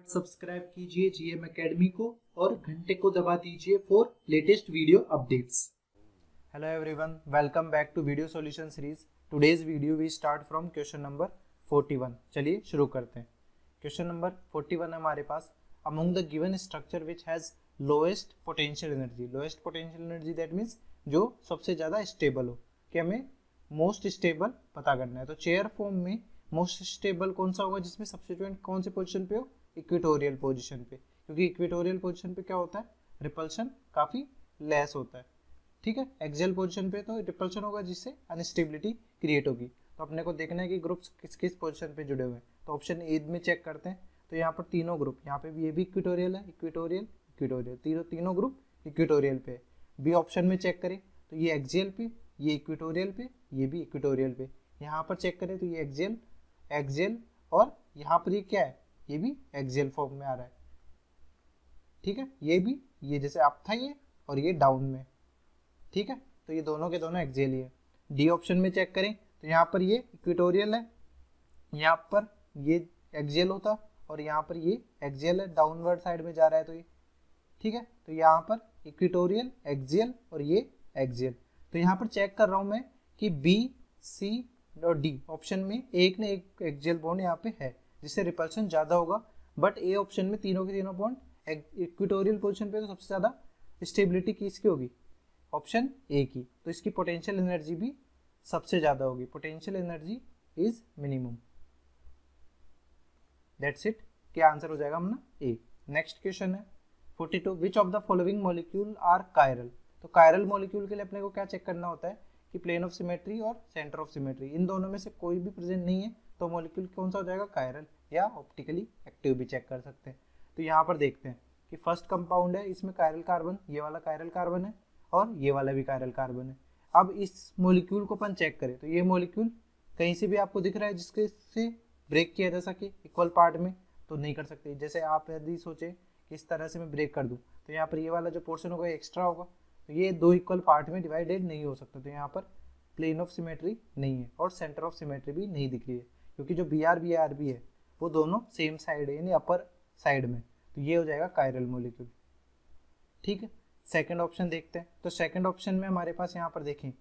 Subscribe कीजिए GM academy को और घंटे को दबा दीजिए for latest video updates. Hello everyone, welcome back to video solution series. Today's video we start from question number 41. चलिए शुरू करते हैं। क्वेश्चन नंबर 41 हमारे पास among the given structure which has lowest potential energy. Lowest potential energy that means जो सबसे ज़्यादा stable हो, कि हमें मोस्ट स्टेबल पता करना है। तो चेयर फॉर्म में मोस्ट स्टेबल कौन सा होगा जिसमें सब्स्टिट्यूएंट कौन से पोजीशन पे हो, इक्वेटोरियल पोजीशन पे, क्योंकि इक्वेटोरियल पोजीशन पे क्या होता है, रिपल्शन काफ़ी लेस होता है। ठीक है, एक्सियल पोजीशन पे तो रिपल्शन होगा जिससे अनस्टेबिलिटी क्रिएट होगी। तो अपने को देखना है कि ग्रुप्स किस किस पोजीशन पे जुड़े हुए हैं। तो ऑप्शन ए में चेक करते हैं। तो यहाँ पर तीनों ग्रुप, यहाँ पे भी ये भी इक्वेटोरियल है, इक्वेटोरियल इक्वेटोरियल, तीनों ग्रुप इक्वेटोरियल पे है। बी ऑप्शन में चेक करें तो ये एक्सियल पे, ये इक्वेटोरियल पे, ये भी इक्वेटोरियल पे। यहाँ पर चेक करें तो ये एक्सियल एक्सियल और यहाँ पर ये क्या है, ये भी एक्सियल फॉर्म में आ रहा है। ठीक है, ये भी, ये जैसे अप था ये और ये डाउन में। ठीक है, तो ये दोनों के दोनों एक्सियल ही है। डी ऑप्शन में चेक करें तो यहाँ पर ये इक्वेटोरियल है, यहाँ पर ये एक्सियल होता और यहाँ पर ये एक्सियल है, डाउनवर्ड साइड में जा रहा है तो ये। ठीक है, तो यहाँ पर इक्वेटोरियल, एक्सियल और ये एक्सियल। तो यहाँ पर चेक कर रहा हूँ मैं कि बी, सी और डी ऑप्शन में एक ने एक एक्सियल बॉन्ड यहाँ पे है जिससे रिपल्शन ज़्यादा होगा, बट ए ऑप्शन में तीनों के तीनों बॉन्ड इक्वेटोरियल पोजीशन पे, तो सबसे ज़्यादा स्टेबिलिटी किसकी होगी, ऑप्शन ए की। तो इसकी पोटेंशियल एनर्जी भी सबसे ज़्यादा होगी, potential energy is minimum. That's it, क्या आंसर हो जाएगा अपना ए। नेक्स्ट क्वेश्चन है 42, which of the following molecule are chiral. तो कायरल मॉलिक्यूल के लिए अपने को क्या चेक करना होता है कि प्लेन ऑफ सिमेट्री और सेंटर ऑफ सिमेट्री, इन दोनों में से कोई भी प्रेजेंट नहीं है तो मॉलिक्यूल कौन सा हो जाएगा, कायरल, या ऑप्टिकली एक्टिव भी चेक कर सकते हैं। तो यहाँ पर देखते हैं कि फर्स्ट कंपाउंड है, इसमें कायरल कार्बन, ये वाला कायरल कार्बन है और ये वाला भी कायरल कार्बन है। अब इस मॉलिक्यूल को अपन चेक करें तो ये मॉलिक्यूल कहीं से भी आपको दिख रहा है जिसके से ब्रेक किया जा सके इक्वल पार्ट में, तो नहीं कर सकते। जैसे आप यदि सोचे कि इस तरह से मैं ब्रेक कर दूं तो यहाँ पर ये वाला जो पोर्शन होगा एक्स्ट्रा होगा, तो ये दो इक्वल पार्ट में डिवाइडेड नहीं हो सकता। तो यहाँ पर प्लेन ऑफ सिमेट्री नहीं है और सेंटर ऑफ सिमेट्री भी नहीं दिख रही है, क्योंकि जो बी आर भी है वो दोनों सेम साइड है, यानी अपर साइड में। तो ये हो जाएगा कायरल मॉलिक्यूल। ठीक है, सेकंड ऑप्शन देखते हैं। तो सेकंड ऑप्शन में हमारे पास यहाँ पर देखें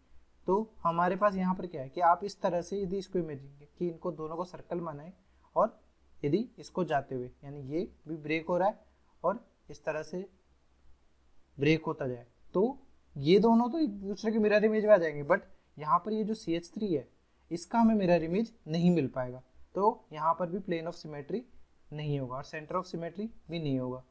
तो हमारे पास यहाँ पर क्या है कि आप इस तरह से यदि इसको इमेजिन कि इनको दोनों को सर्कल बनाए और यदि इसको जाते हुए, यानी ये भी ब्रेक हो रहा है और इस तरह से ब्रेक होता जाए, तो ये दोनों तो एक दूसरे के मिरर इमेज में आ जाएंगे, बट यहाँ पर ये जो CH3 है इसका हमें मिरर इमेज नहीं मिल पाएगा। तो यहाँ पर भी प्लेन ऑफ सिमेट्री नहीं होगा और सेंटर ऑफ सिमेट्री भी नहीं होगा।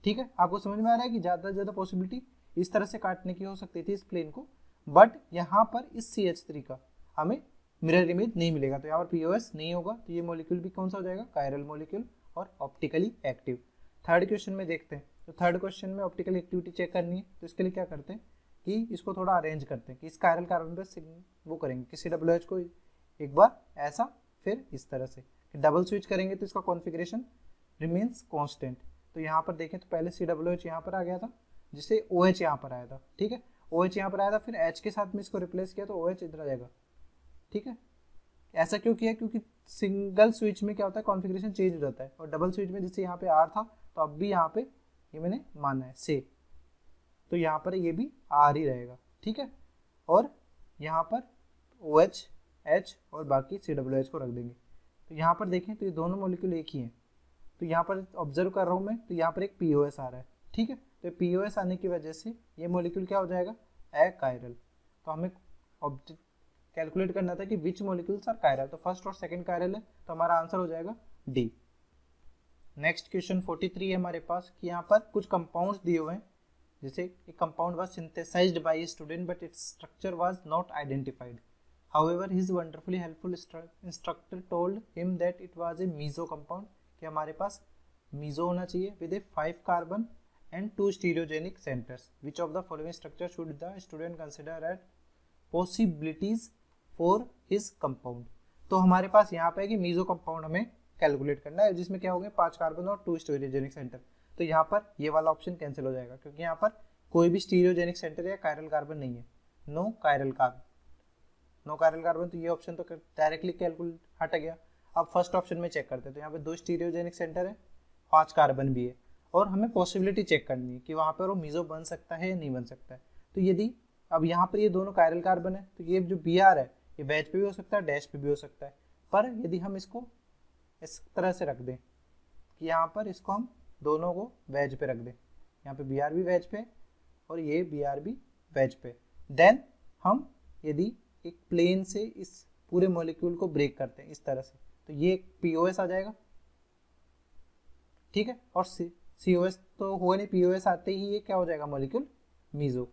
ठीक है, आपको समझ में आ रहा है कि ज़्यादा से ज़्यादा पॉसिबिलिटी इस तरह से काटने की हो सकती थी इस प्लेन को, बट यहाँ पर इस CH3 का हमें मिरर इमेज नहीं मिलेगा, तो यहाँ पर POS नहीं होगा। तो ये मॉलिक्यूल भी कौन सा हो जाएगा, कायरल मॉलिक्यूल और ऑप्टिकली एक्टिव। थर्ड क्वेश्चन में देखते हैं। तो थर्ड क्वेश्चन में ऑप्टिकल एक्टिविटी चेक करनी है, तो इसके लिए क्या करते हैं कि इसको थोड़ा अरेंज करते हैं कि इस कायरल कार्बन पर वो करेंगे कि COH को एक बार ऐसा, फिर इस तरह से डबल स्विच करेंगे तो इसका कॉन्फ़िगरेशन रिमेन्स कांस्टेंट। तो यहाँ पर देखें तो पहले COH यहाँ पर आ गया था जिससे OH यहाँ पर आया था। ठीक है, OH यहाँ पर आया था, फिर H के साथ में इसको रिप्लेस किया तो OH इधर आ जाएगा। ठीक है, ऐसा क्यों किया, क्योंकि सिंगल स्विच में क्या होता है, कॉन्फ़िगरेशन चेंज हो जाता है, और डबल स्विच में जैसे यहाँ पे R था तो अब भी यहाँ पे ये मैंने माना है से, तो यहाँ पर ये भी R ही रहेगा। ठीक है, और यहाँ पर OH, H और बाकी COH को रख देंगे। तो यहाँ पर देखें तो ये दोनों मॉलिक्यूल एक ही हैं। तो यहाँ पर ऑब्जर्व कर रहा हूँ मैं, तो यहाँ पर एक POS आ रहा है। ठीक है, तो POS आने की वजह से ये मॉलिक्यूल क्या हो जाएगा, अकायरल। तो हमें कैलकुलेट करना था कि विच मॉलिक्यूल्स आर कायरल। तो फर्स्ट और सेकंड कायरल है, तो हमारा आंसर हो जाएगा डी। नेक्स्ट क्वेश्चन 43 है हमारे पास कि यहाँ पर कुछ कंपाउंड्स दिए हुए हैं, जैसे एक compound was synthesised by a student but its structure was not identified. However his wonderfully helpful instructor told him that it was a meso compound, कि हमारे पास मीजो होना चाहिए with a 5 carbon and 2 stereogenic centres. Which of the following structure should the student consider at possibilities for his compound. तो हमारे पास यहाँ पे है कि मीजो कंपाउंड हमें कैलकुलेट करना है, जिसमें क्या हो गए 5 कार्बन और 2 स्टीरियोजेनिक सेंटर। तो यहाँ पर ये वाला ऑप्शन कैंसिल हो जाएगा, क्योंकि यहाँ पर कोई भी स्टीरियोजेनिक सेंटर या कायरल कार्बन नहीं है। नो कायरल कार्बन, तो ये ऑप्शन तो डायरेक्टली कैलकुलेट हट गया। अब फर्स्ट ऑप्शन में चेक करते हैं, तो यहाँ पे 2 स्टीरियोजेनिक सेंटर है 5 कार्बन भी है और हमें पॉसिबिलिटी चेक करनी है कि वहाँ पर वो मीजो बन सकता है या नहीं बन सकता है। तो यदि अब यहाँ पर ये दोनों कायरल कार्बन है तो ये जो Br है ये वेज पे भी हो सकता है, डैश पे भी हो सकता है। पर यदि हम इसको इस तरह से रख दें कि यहाँ पर इसको हम दोनों को वेज पे रख दें, यहाँ पे Br भी वेज पे और ये Br भी वेज पे, देन हम यदि एक प्लेन से इस पूरे मॉलिक्यूल को ब्रेक करते हैं इस तरह से तो ये एक POS आ जाएगा, ठीक है। और COS तो होगा नहीं, POS आते ही ये क्या हो जाएगा मॉलिक्यूल मीजो।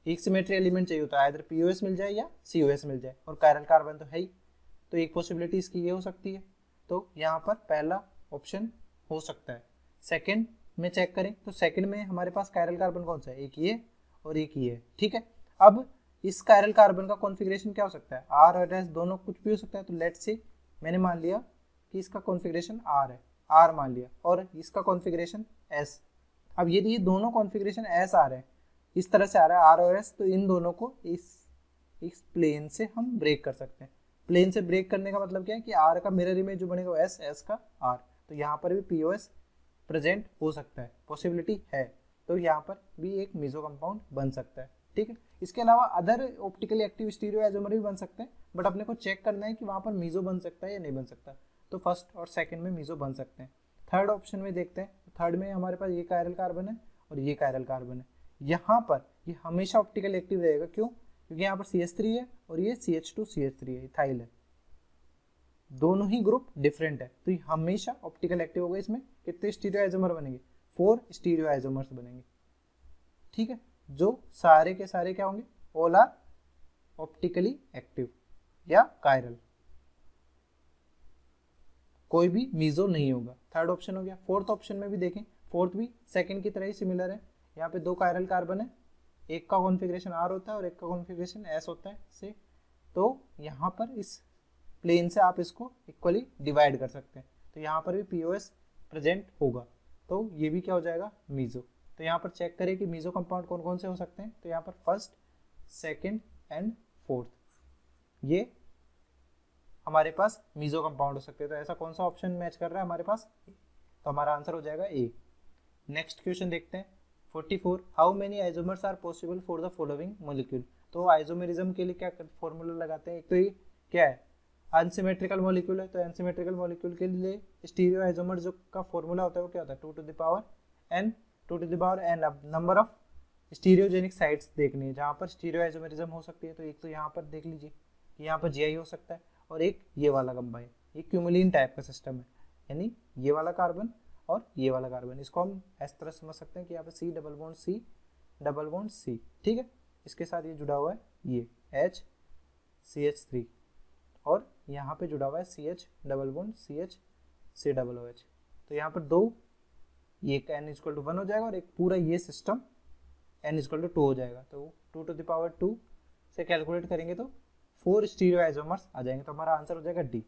एक सिमेट्री एलिमेंट चाहिए होता है, इधर POS मिल जाए या COS मिल जाए, और कायरल कार्बन तो है ही, तो एक पॉसिबिलिटी इसकी ये हो सकती है। तो यहाँ पर पहला ऑप्शन हो सकता है। सेकंड में चेक करें तो सेकंड में हमारे पास कायरल कार्बन कौन सा है, एक ये और एक ये, ठीक है। अब इस कायरल कार्बन का कॉन्फ़िगरेशन क्या हो सकता है, R और S दोनों कुछ भी हो सकता है। तो लेट्स से मैंने मान लिया कि इसका कॉन्फ़िगरेशन R है, R मान लिया, और इसका कॉन्फ़िगरेशन S। अब यदि ये दोनों कॉन्फ़िगरेशन S आ रहे हैं, इस तरह से आ रहा है R और S, तो इन दोनों को इस प्लेन से हम ब्रेक कर सकते हैं। प्लेन से ब्रेक करने का मतलब क्या है कि R का मिरर इमेज जो बनेगा S, S का R, तो यहाँ पर भी POS प्रेजेंट हो सकता है, पॉसिबिलिटी है। तो यहाँ पर भी एक मीजो कंपाउंड बन सकता है, ठीक है। इसके अलावा other optically active stereo isomer भी बन सकते हैं, बट अपने को चेक करना है कि वहाँ पर मीजो बन सकता है या नहीं बन सकता। तो फर्स्ट और सेकंड में मीजो बन सकते हैं। थर्ड ऑप्शन में देखते हैं, थर्ड में हमारे पास ये कायरल कार्बन है और ये कायरल कार्बन है। यहाँ पर ये हमेशा ऑप्टिकली एक्टिव रहेगा, क्यों? क्योंकि यहाँ पर CH3 है और ये CH2CH3 है, इथाइल है, दोनों ही ग्रुप डिफरेंट है, तो ये हमेशा ऑप्टिकल एक्टिव होगा। इसमें कितने स्टीरियो आइसोमर बनेंगे, 4 स्टीरियो आइसोमर्स बनेंगे, ठीक है, जो सारे के सारे क्या होंगे, ऑल आर ऑप्टिकली एक्टिव या कायरल, कोई भी मीजो नहीं होगा। थर्ड ऑप्शन हो गया। फोर्थ ऑप्शन में भी देखें, फोर्थ भी सेकंड की तरह ही सिमिलर है। यहाँ पे 2 कायरल कार्बन है, एक का कॉन्फ़िगरेशन R होता है और एक का कॉन्फ़िगरेशन S होता है से, तो यहाँ पर इस प्लेन से आप इसको इक्वली डिवाइड कर सकते हैं। तो यहाँ पर भी POS प्रेजेंट होगा, तो ये भी क्या हो जाएगा, मीजो। तो यहाँ पर चेक करें कि मीजो कंपाउंड कौन कौन से हो सकते हैं। तो यहाँ पर फर्स्ट, सेकंड एंड फोर्थ ये हमारे पास मीजो कंपाउंड हो सकते हैं। तो ऐसा कौन सा ऑप्शन मैच कर रहा है हमारे पास, तो हमारा आंसर हो जाएगा ए। नेक्स्ट क्वेश्चन देखते हैं 44, how many isomers are possible for the following molecule. तो आइसोमेरिज्म के लिए क्या फॉर्मूला लगाते हैं, एक तो ये क्या है, अनसिमेट्रिकल मॉलिक्यूल है, तो अनसिमेट्रिकल मॉलिक्यूल के लिए स्टीरियो आइसोमर जो का फॉर्मूला होता है वो क्या होता है, 2 to the power n, 2 to the power n। अब नंबर ऑफ स्टीरियोजेनिक साइट्स देखनी है जहाँ पर स्टीरियो आइसोमेरिज्म हो सकती है। तो एक तो यहाँ पर देख लीजिए कि यहाँ पर GI हो सकता है, और एक ये वाला कंबाइन, ये क्यूमुलिन टाइप का सिस्टम है, यानी ये वाला कार्बन और ये वाला कार्बन। इसको हम इस तरह समझ सकते हैं कि यहाँ पे C double bond C double bond C, ठीक है। इसके साथ ये जुड़ा हुआ है ये H CH3, और यहाँ पे जुड़ा हुआ है CH double bond CH C double OH। तो यहाँ पर 2, ये n इक्वल टू 1 हो जाएगा, और एक पूरा ये सिस्टम n इक्वल टू 2 हो जाएगा। तो 2 to the power 2 से कैलकुलेट करेंगे तो 4 स्टीरियो आइसोमर्स आ जाएंगे। तो हमारा आंसर हो जाएगा डी।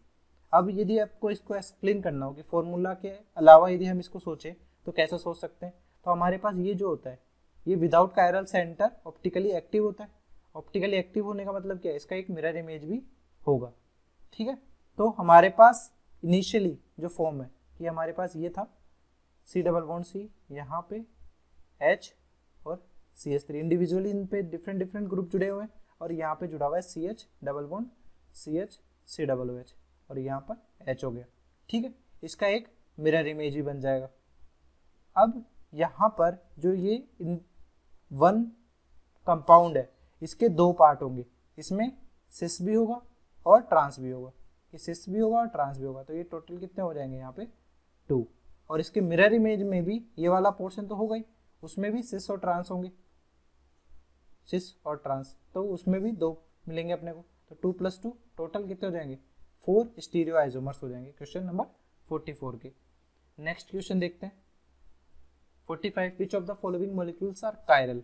अब यदि आपको इसको एक्सप्लेन करना हो कि फॉर्मूला के अलावा यदि हम इसको सोचें तो कैसे सोच सकते हैं, तो हमारे पास ये जो होता है ये without chiral centre optically active होता है। ऑप्टिकली एक्टिव होने का मतलब क्या है, इसका एक मिरर इमेज भी होगा, ठीक है। तो हमारे पास इनिशियली जो फॉर्म है कि हमारे पास ये था C डबल बॉन्ड C, यहाँ पे H और CH3, इंडिविजुअली इन पे डिफरेंट डिफरेंट ग्रुप जुड़े हुए हैं, और यहाँ पे जुड़ा हुआ है CH double bond CH C double OH, और यहाँ पर H हो गया, ठीक है। इसका एक मिरर इमेज भी बन जाएगा। अब यहाँ पर जो ये वन कंपाउंड है इसके 2 पार्ट होंगे, इसमें सिस भी होगा और ट्रांस भी होगा, ये सिस भी होगा और ट्रांस भी होगा। तो ये टोटल कितने हो जाएंगे यहाँ पे 2, और इसके मिरर इमेज में भी ये वाला पोर्शन तो होगा ही, उसमें भी सिस और ट्रांस होंगे, सिस और ट्रांस, तो उसमें भी 2 मिलेंगे अपने को। तो 2 + 2 टोटल कितने हो जाएंगे, 4 स्टीरियो आइसोमर्स हो जाएंगे। क्वेश्चन नंबर 44 के नेक्स्ट क्वेश्चन देखते हैं 45, which of the following molecules are chiral.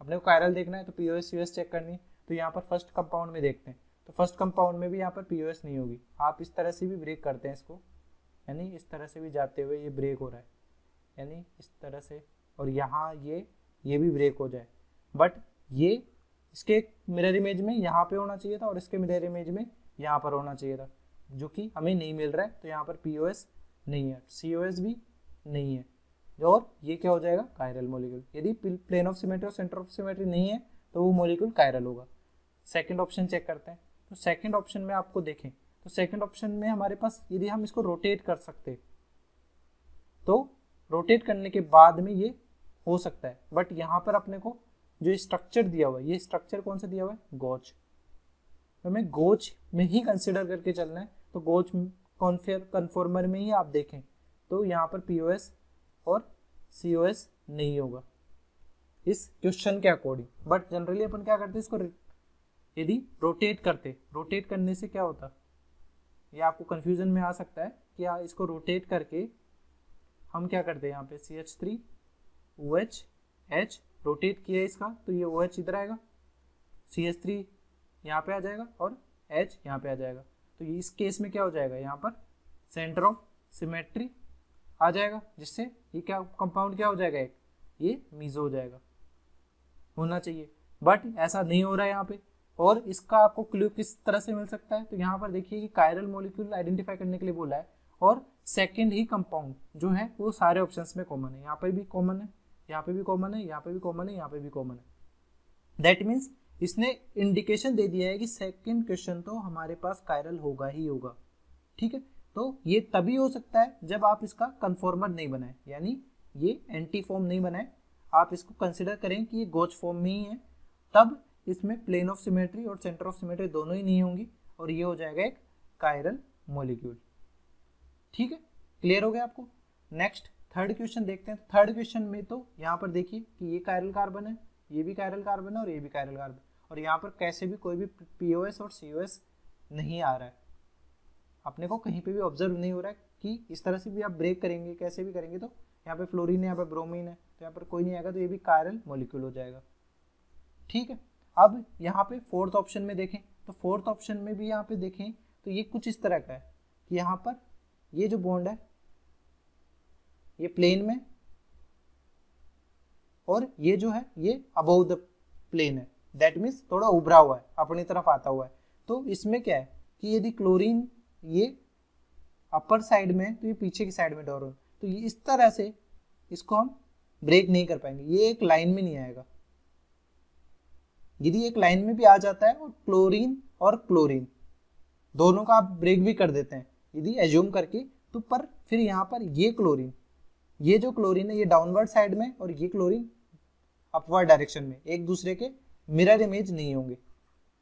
अपने को कायरल देखना है तो POS COS चेक करनी है। तो यहाँ पर फर्स्ट कंपाउंड में देखते हैं, तो फर्स्ट कंपाउंड में भी यहाँ पर POS नहीं होगी। आप इस तरह से भी ब्रेक करते हैं इसको, यानी इस तरह से भी जाते हुए ये ब्रेक हो रहा है, यानी इस तरह से, और यहाँ ये भी ब्रेक हो जाए, बट ये इसके मिरर इमेज में यहाँ पे होना चाहिए था और इसके मिरर इमेज में यहाँ पर होना चाहिए था, जो कि हमें नहीं मिल रहा है। तो यहाँ पर POS नहीं है, COS भी नहीं है, और ये क्या हो जाएगा, कायरल मॉलिक्यूल। यदि प्लेन ऑफ सिमेट्री और सेंटर ऑफ सिमेट्री नहीं है तो वो मॉलिक्यूल कायरल होगा। सेकंड ऑप्शन चेक करते हैं। तो सेकंड ऑप्शन में आपको देखें तो सेकंड ऑप्शन में हमारे पास यदि हम इसको रोटेट कर सकते तो रोटेट करने के बाद में ये हो सकता है, बट यहाँ पर अपने को जो स्ट्रक्चर दिया हुआ है, ये स्ट्रक्चर कौन सा दिया हुआ है, गोच, तो हमें गोच में ही कंसिडर करके चलना है। तो गोच कन्फॉर्मर में ही आप देखें तो यहाँ पर POS और COS नहीं होगा इस क्वेश्चन के अकॉर्डिंग। बट जनरली अपन क्या करते हैं, इसको यदि रोटेट करने से क्या होता, ये आपको कंफ्यूजन में आ सकता है कि इसको रोटेट करके हम क्या करते हैं, यहाँ पे CH3 OH H रोटेट किया इसका तो ये OH इधर आएगा, CH3 यहाँ पे आ जाएगा और H यहाँ पे आ जाएगा। तो इस केस में क्या हो जाएगा, यहाँ पर सेंटर ऑफ सिमेट्री आ जाएगा, जिससे ये क्या कंपाउंड क्या हो जाएगा, एक ये मीजो हो जाएगा, होना चाहिए, बट ऐसा नहीं हो रहा है यहाँ पे। और इसका आपको क्लू किस तरह से मिल सकता है, तो यहाँ पर देखिए कि कायरल मॉलिक्यूल आइडेंटिफाई करने के लिए बोला है, और सेकेंड ही कंपाउंड जो है वो सारे ऑप्शंस में कॉमन है, यहाँ पर भी कॉमन है, यहाँ पे भी कॉमन है, यहाँ पे भी कॉमन है, यहाँ पे भी कॉमन है। दैट मीन्स इसने इंडिकेशन दे दिया है कि सेकंड क्वेश्चन तो हमारे पास कायरल होगा ही होगा। ठीक है, तो ये तभी हो सकता है जब आप इसका कन्फॉर्मर नहीं बनाए, यानी ये एंटी फॉर्म नहीं बनाए, आप इसको कंसिडर करें कि ये गोच फॉर्म में ही है, तब इसमें प्लेन ऑफ सिमेट्री और सेंटर ऑफ सिमेट्री दोनों ही नहीं होंगी और ये हो जाएगा एक कायरल मॉलिक्यूल। ठीक है, क्लियर हो गया आपको। नेक्स्ट थर्ड क्वेश्चन देखते हैं। थर्ड क्वेश्चन में तो यहाँ पर देखिए कि ये कायरल कार्बन है, ये भी कायरल कार्बन है और ये भी कायरल कार्बन, और यहाँ पर कैसे भी कोई भी POS और COS नहीं आ रहा है, अपने को कहीं पे भी ऑब्जर्व नहीं हो रहा है कि इस तरह से भी आप ब्रेक करेंगे, कैसे भी करेंगे तो यहाँ पे फ्लोरीन है, यहाँ पे ब्रोमीन है, तो यहाँ पर कोई नहीं आएगा, तो ये भी कायरल मॉलिक्यूल हो जाएगा। ठीक है, अब यहाँ पे फोर्थ ऑप्शन में देखें तो फोर्थ ऑप्शन में भी यहाँ पे देखें तो ये कुछ इस तरह का है कि यहाँ पर ये जो बॉन्ड है ये प्लेन में, और ये जो है ये अबव द प्लेन है, दैट मीन्स थोड़ा उभरा हुआ है, अपनी तरफ आता हुआ है। तो इसमें क्या है कि यदि क्लोरीन ये अपर साइड में है तो ये पीछे की साइड में डोर, तो ये इस तरह से इसको हम ब्रेक नहीं कर पाएंगे, ये एक लाइन में नहीं आएगा। यदि एक लाइन में भी आ जाता है और क्लोरीन दोनों का आप ब्रेक भी कर देते हैं यदि एज्यूम करके, तो पर फिर यहाँ पर ये जो क्लोरीन है ये डाउनवर्ड साइड में और ये क्लोरीन अपवर्ड डायरेक्शन में एक दूसरे के मिरर इमेज नहीं होंगे,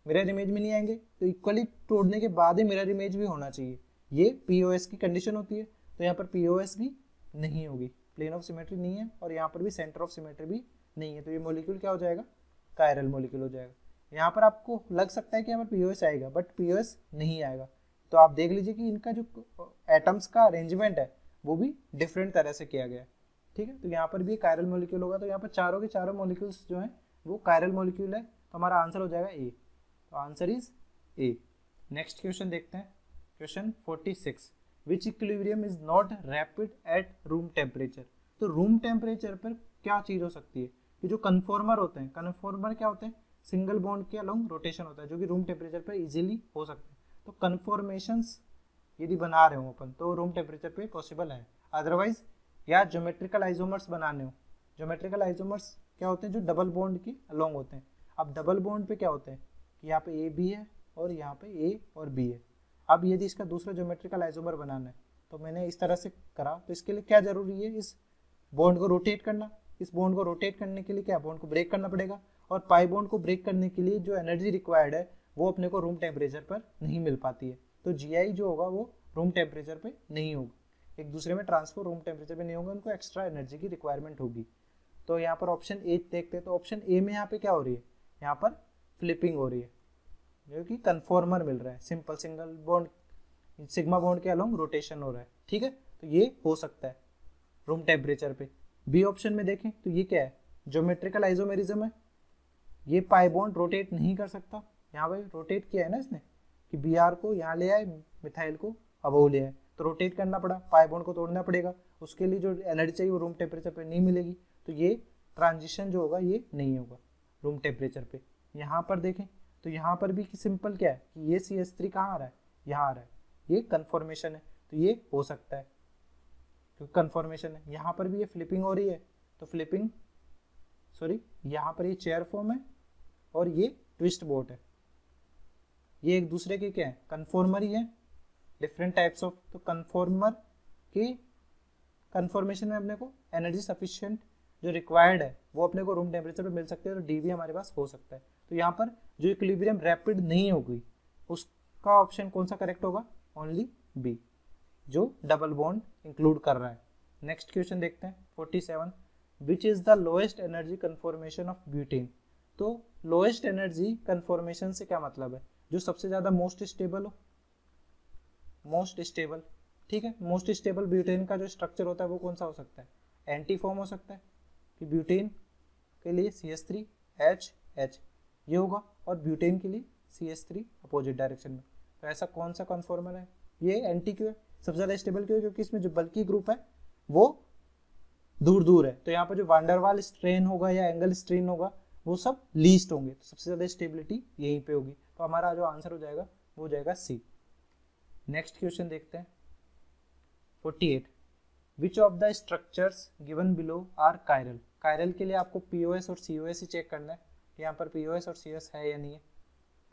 मिरर इमेज में नहीं आएंगे, तो इक्वली तोड़ने के बाद ही मिरर इमेज भी होना चाहिए, ये POS की कंडीशन होती है। तो यहाँ पर POS भी नहीं होगी, प्लेन ऑफ सिमेट्री नहीं है, और यहाँ पर भी सेंटर ऑफ सिमेट्री भी नहीं है, तो ये मॉलिक्यूल क्या हो जाएगा, कायरल मॉलिक्यूल हो जाएगा। यहाँ पर आपको लग सकता है कि यहाँ पर POS आएगा, बट POS नहीं आएगा। तो आप देख लीजिए कि इनका जो एटम्स का अरेंजमेंट है वो भी डिफरेंट तरह से किया गया है। ठीक है, तो यहाँ पर भी कायरल मॉलिक्यूल होगा, तो यहाँ पर चारों के चारों मॉलिक्यूल्स जो हैं वो कायरल मॉलिक्यूल है, तो हमारा आंसर हो जाएगा ए, तो answer is a. Next question देखते हैं, question 46, which equilibrium is not rapid at room temperature. तो रूम टेम्परेचर पर क्या चीज़ हो सकती है कि जो कन्फॉर्मर होते हैं, कन्फॉर्मर क्या होते हैं, सिंगल बॉन्ड के अलोंग रोटेशन होता है, जो कि रूम टेम्परेचर पर इजीली हो सकते हैं। तो कन्फॉर्मेशंस यदि बना रहे हो अपन तो रूम टेम्परेचर पे पॉसिबल है, अदरवाइज या ज्योमेट्रिकल आइसोमर्स बनाने हो, ज्योमेट्रिकल आइसोमर्स क्या होते हैं, जो डबल बॉन्ड के अलोंग होते हैं। अब डबल बॉन्ड पे क्या होते हैं कि यहाँ पे A B है और यहाँ पे A और B है। अब यदि इसका दूसरा ज्योमेट्रिकल आइसोमर बनाना है तो मैंने इस तरह से करा, तो इसके लिए क्या जरूरी है, इस बॉन्ड को रोटेट करना। इस बॉन्ड को रोटेट करने के लिए क्या, बॉन्ड को ब्रेक करना पड़ेगा, और पाई बॉन्ड को ब्रेक करने के लिए जो एनर्जी रिक्वायर्ड है वो अपने को रूम टेम्परेचर पर नहीं मिल पाती है। तो GI जो होगा वो रूम टेम्परेचर पे नहीं होगा, एक दूसरे में ट्रांसफर रूम टेम्परेचर पे नहीं होगा, उनको एक्स्ट्रा एनर्जी की रिक्वायरमेंट होगी। तो यहाँ पर ऑप्शन ए देखते हैं, तो ऑप्शन ए में यहाँ पे क्या हो रही है, यहाँ पर फ्लिपिंग हो रही है, जो कि कन्फॉर्मर मिल रहा है, simple single bond sigma bond के अलोंग रोटेशन हो रहा है। ठीक है, तो ये हो सकता है रूम टेम्परेचर पे। बी ऑप्शन में देखें तो ये क्या है, ज्योमेट्रिकल आइसोमेरिज्म है, ये पाई बॉन्ड रोटेट नहीं कर सकता, यहाँ पे रोटेट किया है ना इसने कि Br को यहाँ ले आए, मिथाइल को अबव ले आए, तो रोटेट करना पड़ा, पाई बॉन्ड को तोड़ना पड़ेगा, उसके लिए जो एनर्जी चाहिए वो रूम टेम्परेचर पे नहीं मिलेगी, तो ये ट्रांजिशन जो होगा ये नहीं होगा रूम टेम्परेचर पे। यहाँ पर देखें तो यहाँ पर भी सिंपल क्या है कि ये CH3 कहाँ आ रहा है, यहाँ आ रहा है, ये कन्फॉर्मेशन है, तो ये हो सकता है। क्योंकि कन्फॉर्मेशन है। यहाँ पर भी ये फ्लिपिंग हो रही है तो फ्लिपिंग, सॉरी यहाँ पर ये चेयर फॉर्म है और ये ट्विस्ट बोट है। ये एक दूसरे के क्या है, कन्फॉर्मर ही है, डिफरेंट टाइप्स ऑफ। तो कन्फॉर्मर की कन्फॉर्मेशन में अपने को एनर्जी सफिशिएंट जो रिक्वायर्ड है वो अपने को रूम टेम्परेचर पे मिल सकते हैं, तो डी भी हमारे पास हो सकता है। तो यहाँ पर जो इक्विलिब्रियम रैपिड नहीं होगी उसका ऑप्शन कौन सा करेक्ट होगा, ओनली बी, जो डबल बॉन्ड इंक्लूड कर रहा है। नेक्स्ट क्वेश्चन देखते हैं 47, which is the lowest energy conformation of butane. तो लोएस्ट एनर्जी कन्फॉर्मेशन से क्या मतलब है, जो सबसे ज्यादा मोस्ट स्टेबल हो, मोस्ट स्टेबल, ठीक है। मोस्ट स्टेबल ब्यूटेन का जो स्ट्रक्चर होता है वो कौन सा हो सकता है, एंटी फॉर्म हो सकता है कि ब्यूटेन के लिए CH3H ये होगा और ब्यूटेन के लिए CH3 अपोजिट डायरेक्शन में। तो ऐसा कौन सा कन्फॉर्मर है, ये एंटी क्यों है, सबसे ज़्यादा स्टेबल क्यों है, क्योंकि इसमें जो बल्की ग्रुप है वो दूर दूर है। तो यहाँ पर जो वांडरवाल स्ट्रेन होगा या एंगल स्ट्रेन होगा वो सब लीस्ट होंगे, तो सबसे ज़्यादा स्टेबिलिटी यहीं पे होगी। तो हमारा जो आंसर हो जाएगा वो हो जाएगा सी। नेक्स्ट क्वेश्चन देखते हैं 48, which of the structures given below are chiral. Chiral के लिए आपको POS और COS ही चेक करना है कि यहाँ पर POS और CS है या नहीं है।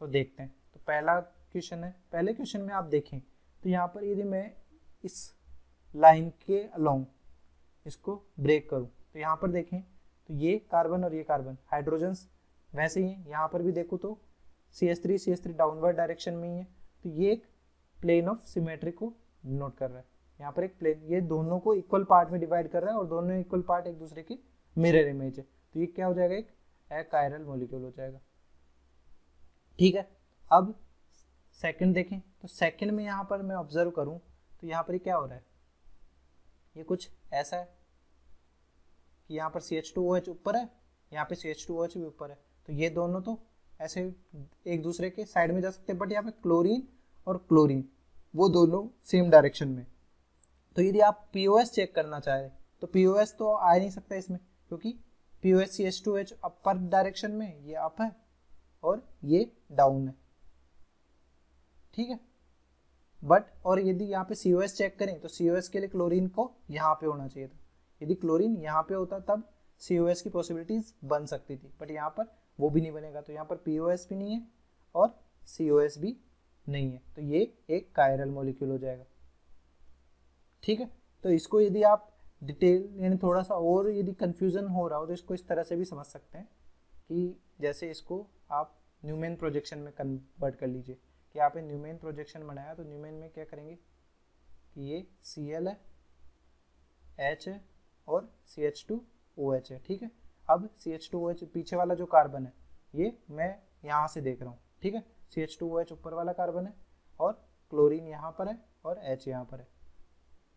तो देखते हैं, तो पहला क्वेश्चन है, पहले क्वेश्चन में आप देखें तो यहाँ पर यदि मैं इस लाइन के अलोंग इसको ब्रेक करूँ तो यहाँ पर देखें तो ये कार्बन और ये कार्बन हाइड्रोजन्स वैसे ही हैं। यहाँ पर भी देखो तो CH3 डाउनवर्ड डायरेक्शन में ही है, तो ये एक प्लेन ऑफ सिमेट्री को नोट कर रहा है। यहाँ पर एक प्लेन, ये दोनों को इक्वल पार्ट में डिवाइड कर रहा है और दोनों इक्वल पार्ट एक दूसरे की मिरर इमेज है। तो ये क्या हो जाएगा, एक अकायरल मॉलिक्यूल हो जाएगा, ठीक है। अब सेकंड देखें तो सेकंड में यहाँ पर मैं ऑब्जर्व करूँ तो यहाँ पर क्या हो रहा है, ये कुछ ऐसा है कि यहाँ पर CH2OH ऊपर है, यहाँ पे CH2OH भी ऊपर है, तो ये दोनों तो ऐसे एक दूसरे के साइड में जा सकते हैं, बट यहाँ पे क्लोरीन और क्लोरीन वो दोनों सेम डायरेक्शन में। तो यदि आप POS चेक करना चाहें तो POS तो आ नहीं सकता इसमें, क्योंकि POS CH2H अपर डायरेक्शन में, ये अप है और ये डाउन है, ठीक है। बट और यदि यहाँ पे COS चेक करें तो COS के लिए क्लोरीन को यहाँ पे होना चाहिए था, यदि क्लोरीन यहाँ पे होता तब COS की पॉसिबिलिटीज बन सकती थी, बट यहाँ पर वो भी नहीं बनेगा। तो यहाँ पर POS भी नहीं है और COS भी नहीं है, तो ये एक कायरल मॉलिक्यूल हो जाएगा, ठीक है। तो इसको यदि आप डिटेल यानी थोड़ा सा और यदि कंफ्यूजन हो रहा हो तो इसको इस तरह से भी समझ सकते हैं कि जैसे इसको आप न्यूमेन प्रोजेक्शन में कन्वर्ट कर लीजिए कि आपने न्यूमेन प्रोजेक्शन बनाया, तो न्यूमेन में क्या करेंगे कि ये Cl है, H है और CH2OH है, ठीक है। अब CH2OH पीछे वाला जो कार्बन है ये मैं यहाँ से देख रहा हूँ, ठीक है। CH2OH ऊपर वाला कार्बन है और क्लोरीन यहाँ पर है और H यहाँ पर है।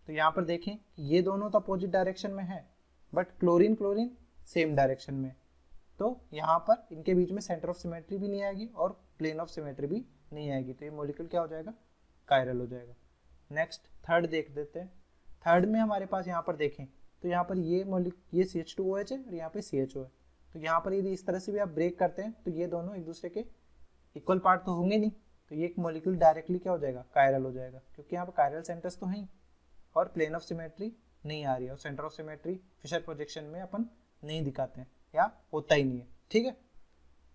तो यहाँ पर देखें कि ये दोनों तो अपोजिट डायरेक्शन में है, but chlorine chlorine same direction में, तो यहाँ पर इनके बीच में सेंटर ऑफ सिमेट्री भी नहीं आएगी और प्लेन ऑफ सिमेट्री भी नहीं आएगी, तो ये मॉलिक्यूल क्या हो जाएगा, कायरल हो जाएगा। नेक्स्ट थर्ड देख देते हैं। थर्ड में हमारे पास यहाँ पर देखें तो यहाँ पर ये CH2OH है और यहाँ पे CHO है। तो यहाँ पर यदि इस तरह से भी आप ब्रेक करते हैं तो ये दोनों एक दूसरे के इक्वल पार्ट तो होंगे नहीं, तो ये एक मॉलिक्यूल डायरेक्टली क्या हो जाएगा, कायरल हो जाएगा, क्योंकि यहाँ पर कायरल सेंटर्स तो हैं और प्लेन ऑफ सिमेट्री नहीं आ रही है और centre of symmetry Fischer projection में अपन नहीं दिखाते हैं या होता ही नहीं है, ठीक है।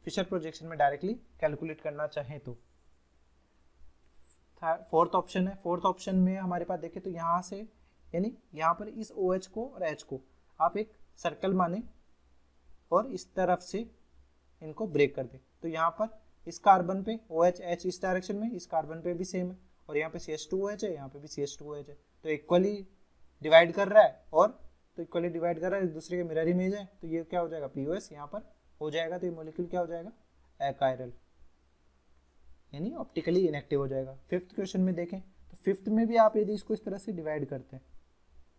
फिशर प्रोजेक्शन में डायरेक्टली कैलकुलेट करना चाहें तो। फोर्थ ऑप्शन है, फोर्थ ऑप्शन में हमारे पास देखें तो यहाँ से यानी यहाँ पर इस OH को और H को आप एक सर्कल माने और इस तरफ से इनको ब्रेक कर दे, तो यहाँ पर इस कार्बन पे OH H इस डायरेक्शन में, इस कार्बन पे भी सेम है और यहाँ पे CH2OH है, यहाँ पे भी CH2OH है, तो इक्वली डिवाइड कर रहा है और तो इक्वली डिवाइड कर रहा है, एक दूसरे के मिरर इमेज है, तो ये क्या हो जाएगा, POS यहाँ पर हो जाएगा, तो ये मॉलिक्यूल क्या हो जाएगा, अकायरल यानी ऑप्टिकली इनएक्टिव हो जाएगा। फिफ्थ क्वेश्चन में देखें तो फिफ्थ में भी आप यदि इसको इस तरह से डिवाइड करते हैं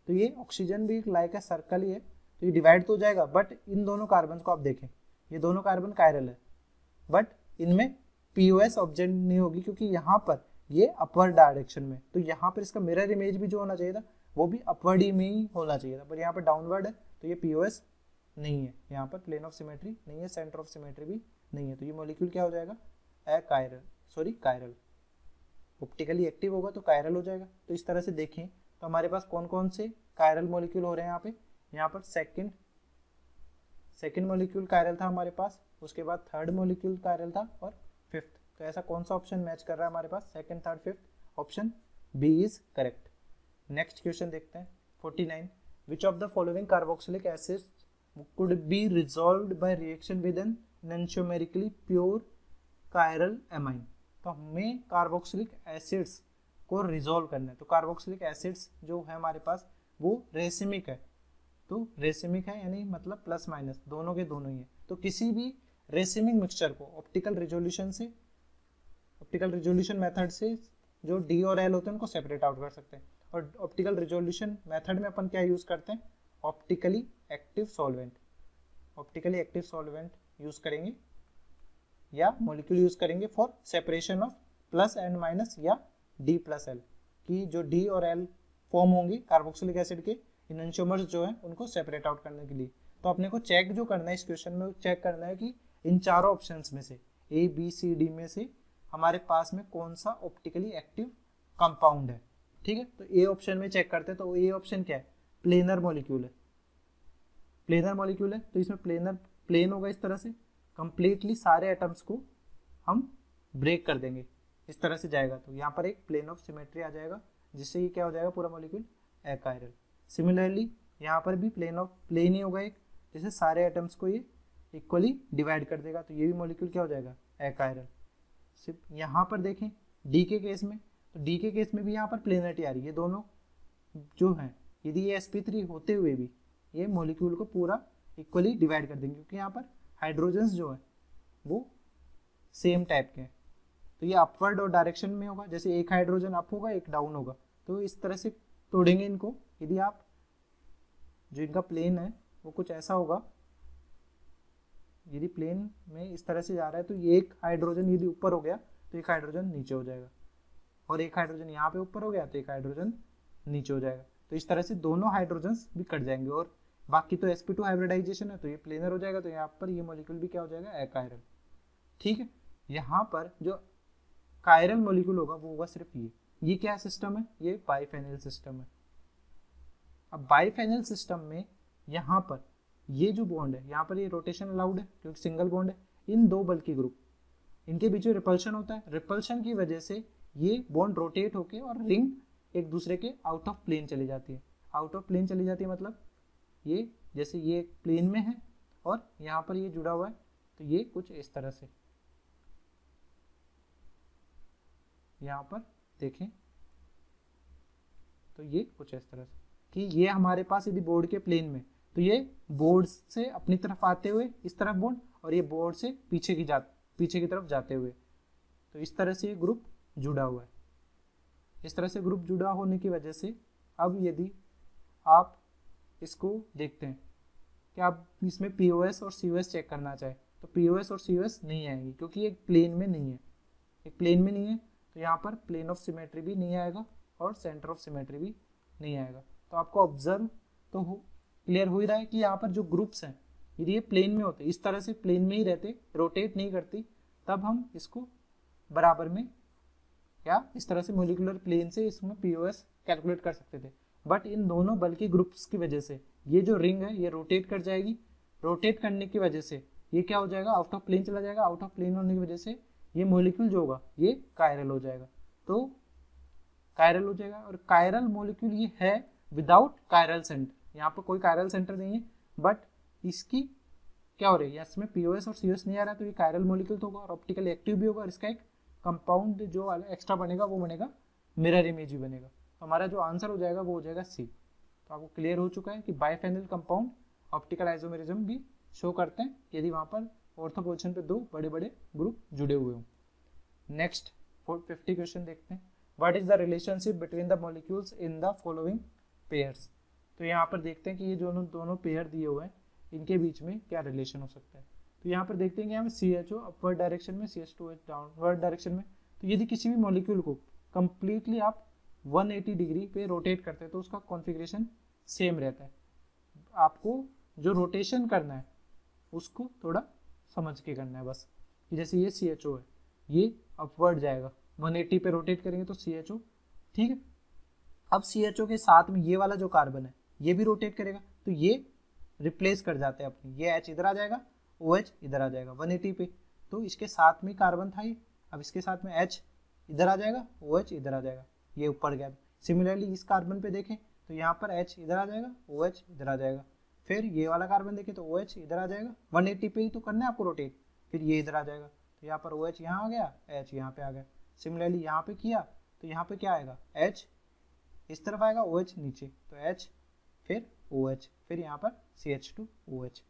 तो ये ऑक्सीजन भी लाइक है सर्कल ही है, तो ये डिवाइड तो हो जाएगा, बट इन दोनों कार्बन को आप देखें, ये दोनों कार्बन कायरल है, बट इनमें POS ऑब्जेक्ट नहीं होगी क्योंकि यहाँ पर ये अपवर्ड डायरेक्शन में, तो यहाँ पर इसका मिरर इमेज भी जो होना चाहिए था वो भी अपवर्ड ही में ही होना चाहिए था, पर यहाँ पर डाउनवर्ड है, तो ये POS नहीं है, यहाँ पर प्लेन ऑफ सिमेट्री नहीं है, सेंटर ऑफ सिमेट्री भी नहीं है, तो ये मॉलिक्यूल क्या हो जाएगा, कायरल। ऑप्टिकली एक्टिव होगा तो कायरल हो जाएगा। तो इस तरह से देखें तो हमारे पास कौन कौन से कायरल मॉलिक्यूल हो रहे हैं यहाँ पर सेकंड मॉलिक्यूल कायरल था हमारे पास, उसके बाद थर्ड मॉलिक्यूल कायरल था और फिफ्थ। तो ऐसा कौन सा ऑप्शन मैच कर रहा है हमारे पास, second third fifth, option B is correct. Next question देखते हैं 49, which of the following carboxylic acids could be resolved by reaction with an enantiomerically pure chiral amine। तो हमें कार्बोक्सिलिक एसिड्स को रिजोल्व करना है। तो कार्बोक्सिलिक एसिड्स जो है हमारे पास वो रेसिमिक है, तो रेसिमिक है यानी मतलब प्लस माइनस दोनों के दोनों ही है। तो किसी भी रेसिमिक मिक्सचर को ऑप्टिकल रिजोल्यूशन मेथड से जो डी और एल होते हैं उनको सेपरेट आउट कर सकते हैं। और ऑप्टिकल रिजोल्यूशन मेथड में अपन क्या यूज करते हैं, ऑप्टिकली एक्टिव सॉल्वेंट यूज करेंगे या मॉलिक्यूल यूज करेंगे for separation of plus and minus या डी प्लस एल, की जो डी और एल फॉर्म होंगी कार्बोक्सिलिक एसिड के इनएंशियोमर्स जो है उनको सेपरेट आउट करने के लिए। तो अपने को चेक जो करना है इस क्वेश्चन में, चेक करना है कि इन चारों ऑप्शंस में से ए बी सी डी में से हमारे पास में कौन सा ऑप्टिकली एक्टिव कंपाउंड है। ठीक है, तो ए ऑप्शन में चेक करते हैं। तो ए ऑप्शन क्या है, प्लेनर मॉलिक्यूल है, तो इसमें प्लेन होगा इस तरह से, कंप्लीटली सारे एटम्स को हम ब्रेक कर देंगे, इस तरह से जाएगा। तो यहाँ पर एक प्लेन ऑफ सिमेट्री आ जाएगा जिससे ये क्या हो जाएगा, पूरा मॉलिक्यूल एकायरल। सिमिलरली यहाँ पर भी प्लेन ही होगा एक, जैसे सारे एटम्स को ये इक्वली डिवाइड कर देगा, तो ये भी मॉलिक्यूल क्या हो जाएगा, एकायरल। सिर्फ यहाँ पर देखें डी के केस में, तो डी के केस में भी यहाँ पर प्लेनरिटी आ रही है। ये दोनों जो हैं यदि ये sp3 होते हुए भी ये मॉलिक्यूल को पूरा इक्वली डिवाइड कर देंगे, क्योंकि यहाँ पर हाइड्रोजन्स जो है वो सेम टाइप के हैं। तो ये अपवर्ड और डायरेक्शन में होगा, जैसे एक हाइड्रोजन अप होगा एक डाउन होगा, तो इस तरह से तोड़ेंगे इनको। यदि आप जो इनका प्लेन है वो कुछ ऐसा होगा, यदि प्लेन में इस तरह से जा रहा है तो ये एक हाइड्रोजन यदि ऊपर हो गया तो एक हाइड्रोजन नीचे हो जाएगा, और एक हाइड्रोजन यहाँ पे ऊपर हो गया तो एक हाइड्रोजन नीचे हो जाएगा। तो इस तरह से दोनों हाइड्रोजन्स भी कट जाएंगे, और बाकी तो sp2 हाइब्रिडाइजेशन है तो ये प्लेनर हो जाएगा, तो यहाँ पर ये मॉलिक्यूल भी क्या हो जाएगा, एकायरल। ठीक है, यहाँ पर जो कायरल मॉलिक्यूल होगा वो होगा सिर्फ ये क्या सिस्टम है, ये बाइफेनिल सिस्टम है। अब बाइफेनिल सिस्टम में यहाँ पर ये जो बॉन्ड है, यहाँ पर ये रोटेशन अलाउड है क्योंकि सिंगल बॉन्ड है। इन दो बल्कि ग्रुप, इनके बीच में रिपल्शन होता है, रिपल्शन की वजह से ये बॉन्ड रोटेट होके और रिंग एक दूसरे के आउट ऑफ प्लेन चली जाती है। आउट ऑफ प्लेन चली जाती है मतलब ये जैसे ये प्लेन में है और यहाँ पर ये जुड़ा हुआ है, तो ये कुछ इस तरह से, यहाँ पर देखें तो ये कुछ इस तरह से कि ये हमारे पास यदि बोर्ड के प्लेन में, तो ये बोर्ड से अपनी तरफ आते हुए इस तरफ बॉन्ड, और ये बोर्ड से पीछे की तरफ जाते हुए, तो इस तरह से ये ग्रुप जुड़ा हुआ है। इस तरह से ग्रुप जुड़ा होने की वजह से अब यदि आप इसको देखते हैं कि आप इसमें POS और COS चेक करना चाहे तो POS और COS नहीं आएंगी, क्योंकि एक प्लेन में नहीं है, तो यहाँ पर प्लेन ऑफ सिमेट्री भी नहीं आएगा और सेंटर ऑफ सिमेट्री भी नहीं आएगा। तो आपको ऑब्जर्व तो क्लियर हो ही रहा है कि यहाँ पर जो ग्रुप्स हैं यदि ये प्लेन में होते, इस तरह से प्लेन में ही रहते, रोटेट नहीं करती, तब हम इसको बराबर में या इस तरह से मोलिकुलर प्लेन से इसमें POS कैलकुलेट कर सकते थे। बट इन दोनों बल्कि ग्रुप्स की वजह से ये जो रिंग है ये रोटेट कर जाएगी, रोटेट करने की वजह से ये क्या हो जाएगा, आउट ऑफ प्लेन चला जाएगा। आउट ऑफ प्लेन होने की वजह से ये मॉलिक्यूल जो होगा ये कायरल हो जाएगा, तो कायरल हो जाएगा। और कायरल मॉलिक्यूल ये है विदाउट कायरल सेंटर, यहाँ पर कोई कायरल सेंटर नहीं है, बट इसकी क्या हो रही है, इसमें POS और COS नहीं आ रहा है, तो ये कायरल मॉलिक्यूल तो होगा और ऑप्टिकल एक्टिव भी होगा, और इसका एक कंपाउंड जो एक्स्ट्रा बनेगा वो बनेगा मिरर इमेज ही बनेगा। तो हमारा जो आंसर हो जाएगा वो हो जाएगा C। तो आपको क्लियर हो चुका है कि बाइफेनिल कंपाउंड ऑप्टिकल आइसोमेरिज्म भी शो करते हैं यदि वहाँ पर ऑर्थो पोजीशन पे दो बड़े बड़े ग्रुप जुड़े हुए हों। नेक्स्ट 50 क्वेश्चन देखते हैं, what is the relationship between the molecules in the following pairs. तो यहाँ पर देखते हैं कि ये जो दोनों पेयर दिए हुए हैं इनके बीच में क्या रिलेशन हो सकता है। तो यहाँ पर देखते हैं कि यहाँ CHO अपवर्ड डायरेक्शन में, CH2H डाउनवर्ड डायरेक्शन में। तो यदि किसी भी मॉलिक्यूल को कंप्लीटली आप 180 डिग्री पे रोटेट करते हैं तो उसका कॉन्फ़िगरेशन सेम रहता है। आपको जो रोटेशन करना है उसको थोड़ा समझ के करना है बस, कि जैसे ये CHO है, ये अपवर्ड जाएगा, 180 पे रोटेट करेंगे तो CHO, ठीक है। अब CHO के साथ में ये वाला जो कार्बन है ये भी रोटेट करेगा, तो ये रिप्लेस कर जाते हैं अपनी, ये H इधर आ जाएगा, OH इधर आ जाएगा 180 पे, तो इसके साथ में कार्बन था ये, अब इसके साथ में H इधर आ जाएगा, OH इधर आ जाएगा, ये ऊपर गया। सिमिलरली इस कार्बन पे देखें तो यहाँ पर H इधर आ जाएगा, OH इधर आ जाएगा, फिर ये वाला कार्बन देखें तो OH इधर आ जाएगा, 180 पे ही तो करना है आपको रोटेट, फिर ये इधर आ जाएगा, तो यहाँ पर OH यहाँ आ गया, H यहाँ पे आ गया। सिमिलरली यहाँ पे किया तो यहाँ पे क्या आएगा, H इस तरफ आएगा, OH नीचे, तो H फिर OH, फिर यहाँ पर CH2OH।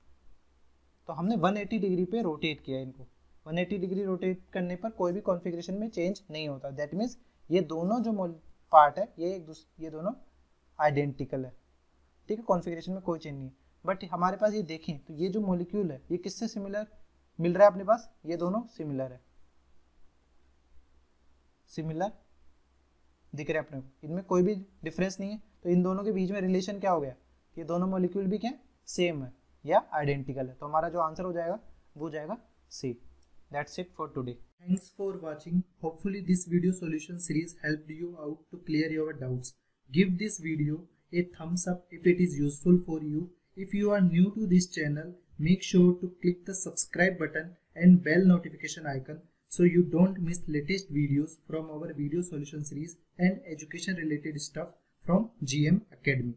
तो हमने 180 डिग्री पे रोटेट किया इनको। 180 डिग्री रोटेट करने पर कोई भी कॉन्फ़िगरेशन में चेंज नहीं होता। दैट मीन्स ये दोनों जो पार्ट है ये दोनों आइडेंटिकल है, ठीक है, कॉन्फ़िगरेशन में कोई चेंज नहीं है। बट हमारे पास ये देखें तो ये जो मॉलिक्यूल है ये किससे सिमिलर मिल रहा है अपने पास, ये दोनों सिमिलर है, सिमिलर दिख रहे हैं अपने को, इनमें कोई भी डिफरेंस नहीं है। तो इन दोनों के बीच में रिलेशन क्या हो गया, ये दोनों मॉलिक्यूल भी क्या सेम है या आइडेंटिकल है, तो हमारा जो आंसर हो जाएगा वो हो जाएगा सी। That's it for today. Thanks for watching. Hopefully this video solution series helped you out to clear your doubts. Give this video a thumbs up if it is useful for you. If you are new to this channel, make sure to click the subscribe button and bell notification icon so you don't miss latest videos from our video solution series and education related stuff from GM Academy.